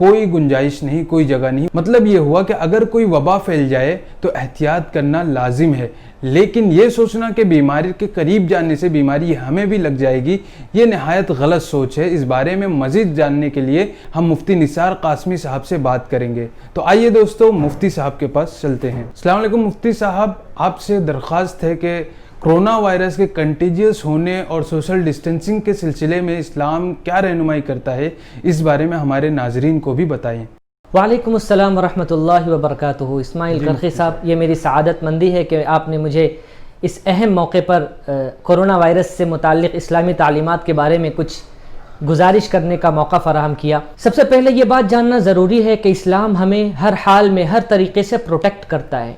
کوئی گنجائش نہیں, کوئی جگہ نہیں. مطلب یہ ہوا کہ اگر کوئی وبا پھیل جائے تو احتیاط کرنا لازم ہے, لیکن یہ سوچنا کہ بیماری کے قریب جانے سے بیماری ہمیں بھی لگ جائے گی, یہ نہایت غلط سوچ ہے. اس بارے میں مزید جاننے کے لیے ہم مفتی نثار قاسمی صاحب سے بات کریں گے. تو آئیے دوستو مفتی صاحب کے پاس چلتے ہیں. السلام علیکم مفتی صاحب, آپ سے درخواست ہے کہ کرونا وائرس کے کنٹیجیس ہونے اور سوشل ڈسٹینسنگ کے سلسلے میں اسلام کیا رہنمائی کرتا ہے, اس بارے میں ہمارے ناظرین کو بھی بتائیں. وعلیکم السلام ورحمۃ اللہ وبرکاتہ. اسماعیل کرخی صاحب, یہ میری سعادت مندی ہے کہ آپ نے مجھے اس اہم موقع پر کرونا وائرس سے متعلق اسلامی تعلیمات کے بارے میں کچھ گزارش کرنے کا موقع فراہم کیا. سب سے پہلے یہ بات جاننا ضروری ہے کہ اسلام ہمیں ہر حال میں ہر طریقے سے پروٹیکٹ کرتا ہے,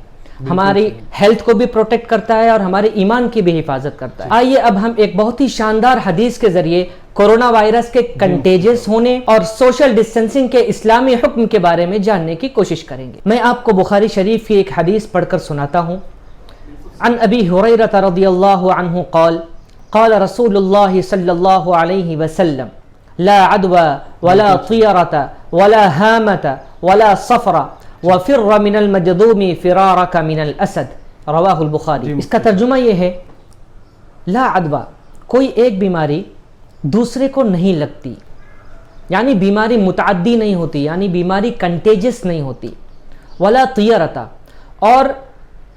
ہماری ہیلتھ کو بھی پروٹیکٹ کرتا ہے اور ہمارے ایمان کی بھی حفاظت کرتا ہے. آئیے اب ہم ایک بہت ہی شاندار حدیث کے ذریعے کورونا وائرس کے کنٹیجس ہونے اور سوشل ڈسٹینسنگ کے اسلامی حکم کے بارے میں جاننے کی کوشش کریں گے. میں آپ کو بخاری شریف کی ایک حدیث پڑھ کر سناتا ہوں. عن ابی ہریرہ رضی اللہ عنہ قال قال رسول اللہ صلی اللہ علیہ وسلم لا عدوى ولا طیرة ولا ہامة ولا صفر وفر من المجذوم فرارك من الاسد. رواہ البخاری. اس کا ترجمہ یہ ہے, لا عدوى, کوئی ایک بیماری دوسرے کو نہیں لگتی, یعنی بیماری متعدی نہیں ہوتی, یعنی بیماری کنٹیجس نہیں ہوتی. ولا طیرة, اور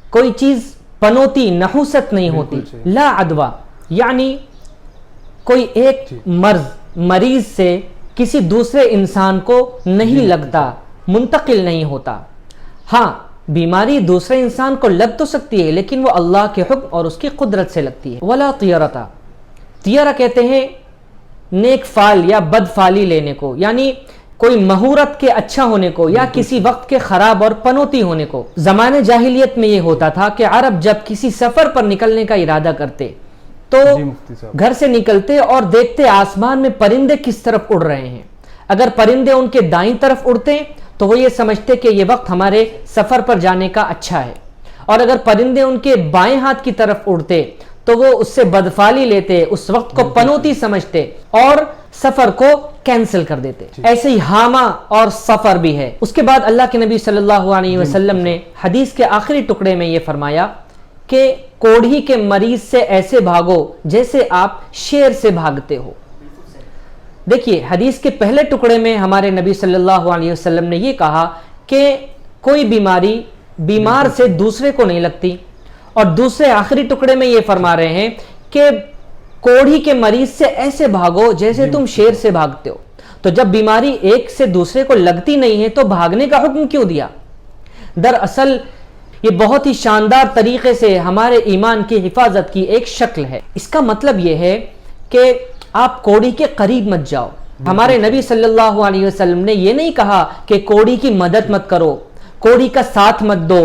کوئی چیز پنوتی نحوست نہیں ہوتی. لا عدوى یعنی کوئی ایک مریض سے کسی دوسرے انسان کو نہیں لگتا, منتقل نہیں ہوتا. ہاں بیماری دوسرے انسان کو لگ تو سکتی ہے لیکن وہ اللہ کے حکم اور اس کی قدرت سے لگتی ہے. ولا طیرة, طیرہ کہتے ہیں نیک فال یا بد فالی لینے کو, یعنی کوئی مہورت کے اچھا ہونے کو یا کسی وقت کے خراب اور پنوتی ہونے کو. زمانے جاہلیت میں یہ ہوتا تھا کہ عرب جب کسی سفر پر نکلنے کا ارادہ کرتے تو گھر سے نکلتے اور دیکھتے آسمان میں پرندے کس طرف اڑ رہے ہیں. اگر پرندے ان کے دائیں طرف اڑتے تو وہ یہ سمجھتے کہ یہ وقت ہمارے سفر پر جانے کا اچھا ہے, اور اگر پرندے ان کے بائیں ہاتھ کی طرف اڑتے تو وہ اس سے بدفالی لیتے, اس وقت کو پنوتی سمجھتے اور سفر کو کینسل کر دیتے. ایسے ہی ہاما اور سفر بھی ہے. اس کے بعد اللہ کے نبی صلی اللہ علیہ وسلم نے حدیث کے آخری ٹکڑے میں یہ فرمایا کہ کوڑھی کے مریض سے ایسے بھاگو جیسے آپ شیر سے بھاگتے ہو. دیکھیے حدیث کے پہلے ٹکڑے میں ہمارے نبی صلی اللہ علیہ وسلم نے یہ کہا کہ کوئی بیماری بیمار سے دوسرے کو نہیں لگتی, اور دوسرے آخری ٹکڑے میں یہ فرما رہے ہیں کہ کوڑھی کے مریض سے ایسے بھاگو جیسے تم شیر سے بھاگتے ہو. تو جب بیماری ایک سے دوسرے کو لگتی نہیں ہے تو بھاگنے کا حکم کیوں دیا؟ دراصل یہ بہت ہی شاندار طریقے سے ہمارے ایمان کی حفاظت کی ایک شکل ہے. اس کا مطلب یہ ہے کہ آپ کوڑی کے قریب مت جاؤ. ہمارے نبی صلی اللہ علیہ وسلم نے یہ نہیں کہا کہ کوڑی کی مدد مت کرو, کوڑی کا ساتھ مت دو,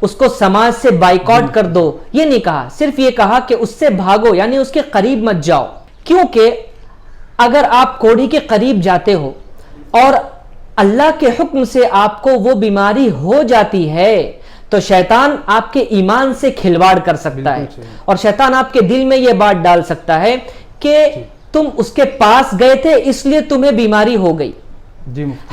اس کو سماج سے بائیکاٹ کر دو, یہ نہیں کہا. صرف یہ کہا کہ اس سے بھاگو, یعنی اس کے قریب مت جاؤ. کیونکہ اگر آپ کوڑی کے قریب جاتے ہو اور اللہ کے حکم سے آپ کو وہ بیماری ہو جاتی ہے تو شیطان آپ کے ایمان سے کھلواڑ کر سکتا ہے, اور شیطان آپ کے دل میں یہ بات ڈال سکتا ہے کہ تم اس کے پاس گئے تھے اس لیے تمہیں بیماری ہو گئی.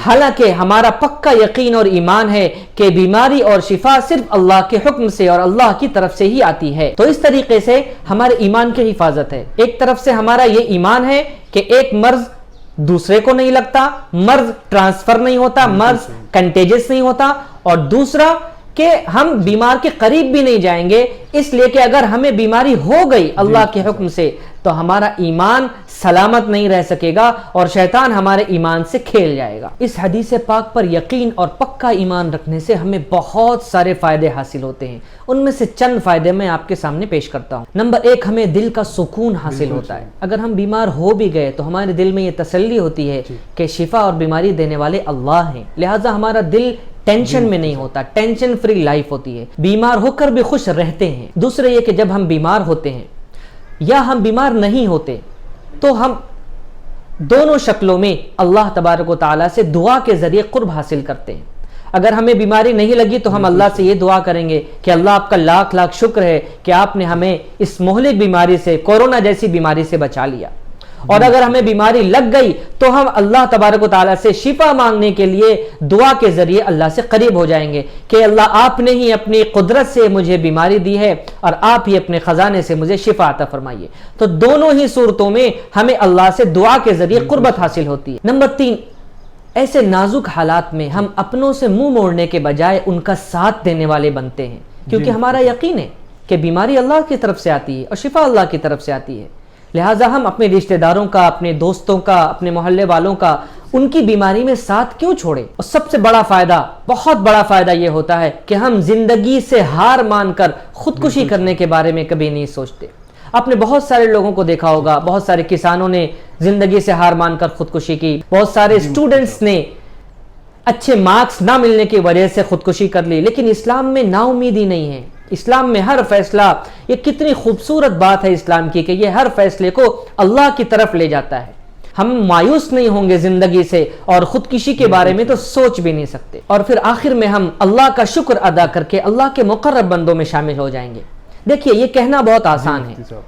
حالانکہ ہمارا پکا یقین اور ایمان ہے کہ بیماری اور شفا صرف اللہ کے حکم سے اور اللہ کی طرف سے ہی آتی ہے. تو اس طریقے سے ہمارے ایمان کی حفاظت ہے. ایک طرف سے ہمارا یہ ایمان ہے کہ ایک مرض دوسرے کو نہیں لگتا, مرض ٹرانسفر نہیں ہوتا, مرض کنٹیجس نہیں ہوتا, اور دوسرا کہ ہم بیمار کے قریب بھی نہیں جائیں گے, اس لیے کہ اگر ہمیں بیماری ہو گئی اللہ کے حکم سے تو ہمارا ایمان سلامت نہیں رہ سکے گا اور شیطان ہمارے ایمان سے کھیل جائے گا. اس حدیث پاک پر یقین اور پکا ایمان رکھنے سے ہمیں بہت سارے فائدے حاصل ہوتے ہیں. ان میں سے چند فائدے میں آپ کے سامنے پیش کرتا ہوں. نمبر 1, ہمیں دل کا سکون حاصل ہوتا ہے. اگر ہم بیمار ہو بھی گئے تو ہمارے دل میں یہ تسلی ہوتی ہے کہ شفا اور بیماری دینے والے اللہ ہیں, لہٰذا ہمارا دل ٹینشن میں نہیں ہوتا, ٹینشن فری لائف ہوتی ہے, بیمار ہو کر بھی خوش رہتے ہیں. دوسرے یہ کہ جب ہم بیمار ہوتے ہیں یا ہم بیمار نہیں ہوتے تو ہم دونوں شکلوں میں اللہ تبارک و تعالیٰ سے دعا کے ذریعے قرب حاصل کرتے ہیں. اگر ہمیں بیماری نہیں لگی تو ہم اللہ سے یہ دعا کریں گے کہ اللہ آپ کا لاکھ لاکھ شکر ہے کہ آپ نے ہمیں اس مہلک بیماری سے, کورونا جیسی بیماری سے بچا لیا. اور اگر ہمیں بیماری لگ گئی تو ہم اللہ تبارک و تعالیٰ سے شفا مانگنے کے لیے دعا کے ذریعے اللہ سے قریب ہو جائیں گے کہ اللہ آپ نے ہی اپنی قدرت سے مجھے بیماری دی ہے اور آپ ہی اپنے خزانے سے مجھے شفا عطا فرمائیے۔ تو دونوں ہی صورتوں میں ہمیں اللہ سے دعا کے ذریعے قربت حاصل ہوتی ہے۔ نمبر 3، ایسے نازک حالات میں ہم اپنوں سے منہ موڑنے کے بجائے ان کا ساتھ دینے والے بنتے ہیں، کیونکہ ہمارا یقین ہے کہ بیماری اللہ کی طرف سے آتی ہے اور شفا اللہ کی طرف سے آتی ہے، لہٰذا ہم اپنے رشتہ داروں کا، اپنے دوستوں کا، اپنے محلے والوں کا ان کی بیماری میں ساتھ کیوں چھوڑیں؟ اور سب سے بڑا فائدہ، بہت بڑا فائدہ یہ ہوتا ہے کہ ہم زندگی سے ہار مان کر خودکشی کرنے کے بارے میں کبھی نہیں سوچتے۔ آپ نے بہت سارے لوگوں کو دیکھا ہوگا، بہت سارے کسانوں نے زندگی سے ہار مان کر خودکشی کی، بہت سارے اسٹوڈنٹس نے اچھے مارکس نہ ملنے کی وجہ سے خودکشی کر لی، لیکن اسلام میں نا امیدی نہیں ہے۔ اسلام میں ہر فیصلہ، یہ کتنی خوبصورت بات ہے اسلام کی کہ یہ ہر فیصلے کو اللہ کی طرف لے جاتا ہے۔ ہم مایوس نہیں ہوں گے زندگی سے اور خودکشی کے بارے میں تو سوچ بھی نہیں سکتے، اور پھر آخر میں ہم اللہ کا شکر ادا کر کے اللہ کے مقرب بندوں میں شامل ہو جائیں گے۔ دیکھیے یہ کہنا بہت آسان ہے،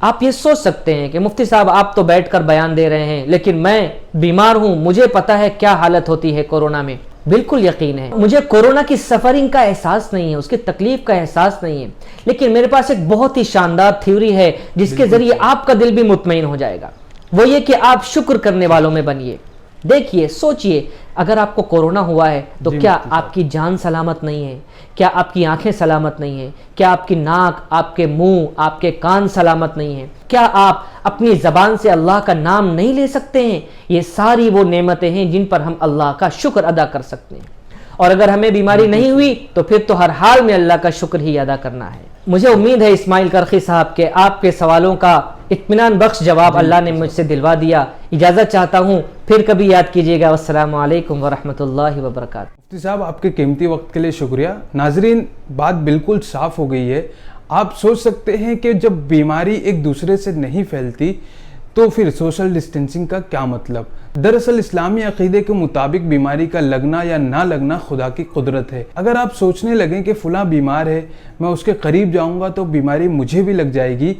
آپ یہ سوچ سکتے ہیں کہ مفتی صاحب آپ تو بیٹھ کر بیان دے رہے ہیں، لیکن میں بیمار ہوں، مجھے پتا ہے کیا حالت ہوتی ہے کورونا میں۔ بالکل یقین ہے، مجھے کورونا کی سفرنگ کا احساس نہیں ہے، اس کی تکلیف کا احساس نہیں ہے، لیکن میرے پاس ایک بہت ہی شاندار تھیوری ہے جس کے ذریعے آپ کا دل بھی مطمئن ہو جائے گا، وہ یہ کہ آپ شکر کرنے والوں میں بنیے۔ دیکھیے، سوچئے، اگر آپ کو کورونا ہوا ہے تو کیا آپ کی جان سلامت نہیں ہے؟ کیا آپ کی آنکھیں سلامت نہیں ہیں؟ کیا آپ کی ناک، آپ کے منہ، آپ کے کان سلامت نہیں ہیں؟ کیا آپ اپنی زبان سے اللہ کا نام نہیں لے سکتے ہیں؟ یہ ساری وہ نعمتیں ہیں جن پر ہم اللہ کا شکر ادا کر سکتے ہیں، اور اگر ہمیں بیماری نہیں ہوئی تو پھر تو ہر حال میں اللہ کا شکر ہی ادا کرنا ہے۔ مجھے امید ہے اسماعیل کرخی صاحب کہ آپ کے سوالوں کا اطمینان بخش جواب اللہ نے مجھ سے دلوا دیا۔ اجازت چاہتا ہوں، پھر کبھی یاد کیجیے گا۔ السلام علیکم ورحمۃ اللہ وبرکاتہ۔ مفتی صاحب آپ کے قیمتی وقت کے لیے شکریہ۔ ناظرین، بات بالکل صاف ہو گئی ہے۔ آپ سوچ سکتے ہیں کہ جب بیماری ایک دوسرے سے نہیں پھیلتی تو پھر سوشل ڈسٹینسنگ کا کیا مطلب؟ دراصل اسلامی عقیدے کے مطابق بیماری کا لگنا یا نہ لگنا خدا کی قدرت ہے۔ اگر آپ سوچنے لگیں کہ فلاں بیمار ہے، میں اس کے قریب جاؤں گا تو بیماری مجھے بھی لگ جائے گی،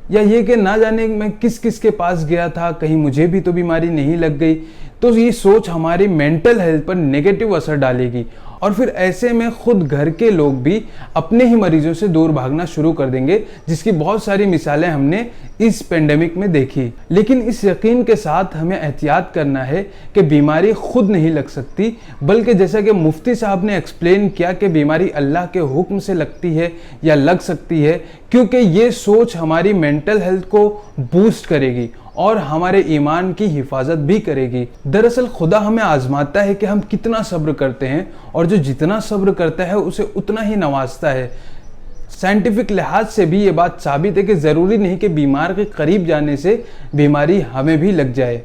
یا یہ کہ نہ جانے میں کس کس کے پاس گیا تھا، کہیں مجھے بھی تو بیماری نہیں لگ گئی، تو یہ سوچ ہماری مینٹل ہیلتھ پر نیگیٹو اثر ڈالے گی، اور پھر ایسے میں خود گھر کے لوگ بھی اپنے ہی مریضوں سے دور بھاگنا شروع کر دیں گے، جس کی بہت ساری مثالیں ہم نے اس پینڈیمک میں دیکھی۔ لیکن اس یقین کے ساتھ ہمیں احتیاط کرنا ہے کہ بیماری خود نہیں لگ سکتی، بلکہ جیسا کہ مفتی صاحب نے ایکسپلین کیا کہ بیماری اللہ کے حکم سے لگتی ہے یا لگ سکتی ہے، کیونکہ یہ سوچ ہماری مینٹل ہیلتھ کو بوسٹ کرے گی اور ہمارے ایمان کی حفاظت بھی کرے گی۔ دراصل خدا ہمیں آزماتا ہے کہ ہم کتنا صبر کرتے ہیں، اور جو جتنا صبر کرتا ہے اسے اتنا ہی نوازتا ہے۔ سائنٹیفک لحاظ سے بھی یہ بات ثابت ہے کہ ضروری نہیں کہ بیمار کے قریب جانے سے بیماری ہمیں بھی لگ جائے۔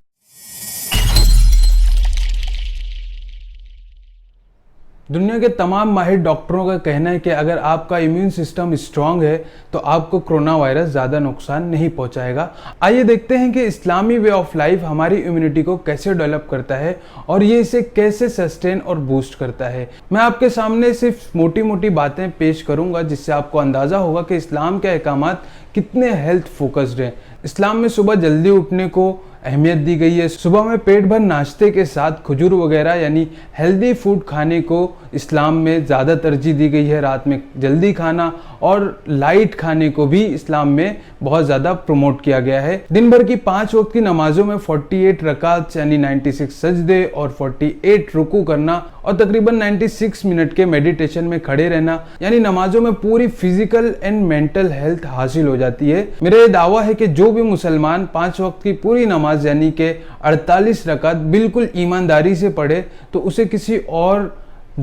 دنیا کے تمام ماہر ڈاکٹروں کا کہنا ہے کہ اگر آپ کا امیون سسٹم اسٹرانگ ہے تو آپ کو کرونا وائرس زیادہ نقصان نہیں پہنچائے گا۔ آئیے دیکھتے ہیں کہ اسلامی وے آف لائف ہماری امیونٹی کو کیسے ڈیولپ کرتا ہے اور یہ اسے کیسے سسٹین اور بوسٹ کرتا ہے۔ میں آپ کے سامنے صرف موٹی موٹی باتیں پیش کروں گا جس سے آپ کو اندازہ ہوگا کہ اسلام کے احکامات کتنے ہیلتھ فوکسڈ ہیں۔ اسلام میں صبح جلدی اٹھنے کو اہمیت دی گئی ہے۔ صبح میں پیٹ بھر ناشتے کے ساتھ کھجور وغیرہ یعنی ہیلدی فوڈ کھانے کو اسلام میں زیادہ ترجیح دی گئی ہے۔ رات میں جلدی کھانا اور لائٹ کھانے کو بھی اسلام میں بہت زیادہ پروموٹ کیا گیا ہے۔ دن بھر کی 5 وقت کی نمازوں میں 48 رکعت یعنی 96 سجدے اور 48 رکوع کرنا اور تقریباً 96 منٹ کے میڈیٹیشن میں کھڑے رہنا، یعنی نمازوں میں پوری فزیکل اینڈ مینٹل ہیلتھ حاصل ہو جاتی ہے۔ میرا یہ دعویٰ ہے کہ جو بھی مسلمان 5 وقت کی پوری نماز یعنی کہ 48 رکعت بالکل ایمانداری سے پڑھے تو اسے کسی اور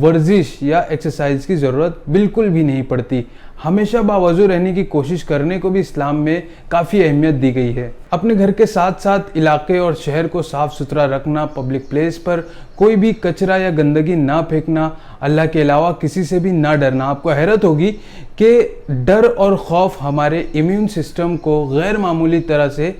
ورزش یا ایکسرسائز کی ضرورت بالکل بھی نہیں پڑتی۔ ہمیشہ باوضو رہنے کی کوشش کرنے کو بھی اسلام میں کافی اہمیت دی گئی ہے۔ اپنے گھر کے ساتھ ساتھ علاقے اور شہر کو صاف ستھرا رکھنا، پبلک پلیس پر کوئی بھی کچرا یا گندگی نہ پھینکنا، اللہ کے علاوہ کسی سے بھی نہ ڈرنا۔ آپ کو حیرت ہوگی کہ ڈر اور خوف ہمارے امیون سسٹم کو غیر معمولی طرح سے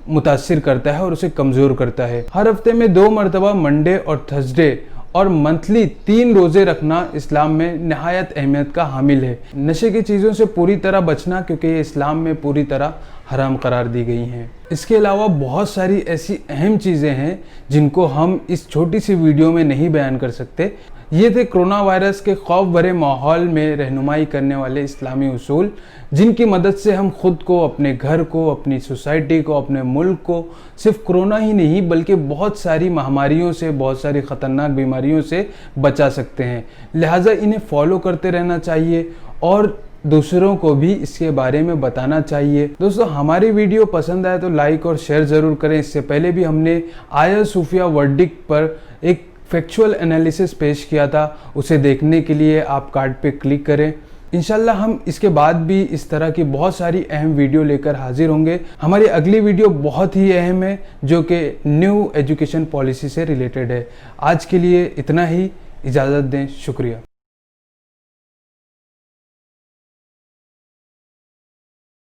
متاثر کرتا ہے اور اسے کمزور کرتا ہے۔ ہر ہفتے میں 2 مرتبہ منڈے اور تھرسڈے اور منتھلی 3 روزے رکھنا اسلام میں نہایت اہمیت کا حامل ہے۔ نشے کی چیزوں سے پوری طرح بچنا، کیونکہ یہ اسلام میں پوری طرح حرام قرار دی گئی ہیں۔ اس کے علاوہ بہت ساری ایسی اہم چیزیں ہیں جن کو ہم اس چھوٹی سی ویڈیو میں نہیں بیان کر سکتے۔ یہ تھے کرونا وائرس کے خوف بھرے ماحول میں رہنمائی کرنے والے اسلامی اصول، جن کی مدد سے ہم خود کو، اپنے گھر کو، اپنی سوسائٹی کو، اپنے ملک کو صرف کرونا ہی نہیں بلکہ بہت ساری مہاماریوں سے، بہت ساری خطرناک بیماریوں سے بچا سکتے ہیں۔ لہٰذا انہیں فالو کرتے رہنا چاہیے اور دوسروں کو بھی اس کے بارے میں بتانا چاہیے۔ دوستو، ہماری ویڈیو پسند آئے تو لائک اور شیئر ضرور کریں۔ اس سے پہلے بھی ہم نے آیا صوفیہ ورڈکٹ پر ایک فیکچول انالیسس پیش کیا تھا، اسے دیکھنے کے لیے آپ کارڈ پہ کلک کریں۔ انشاءاللہ ہم اس کے بعد بھی اس طرح کی بہت ساری اہم ویڈیو لے کر حاضر ہوں گے۔ ہماری اگلی ویڈیو بہت ہی اہم ہے جو کہ نیو ایجوکیشن پالیسی سے ریلیٹڈ ہے۔ آج کے لیے اتنا ہی، اجازت دیں، شکریہ۔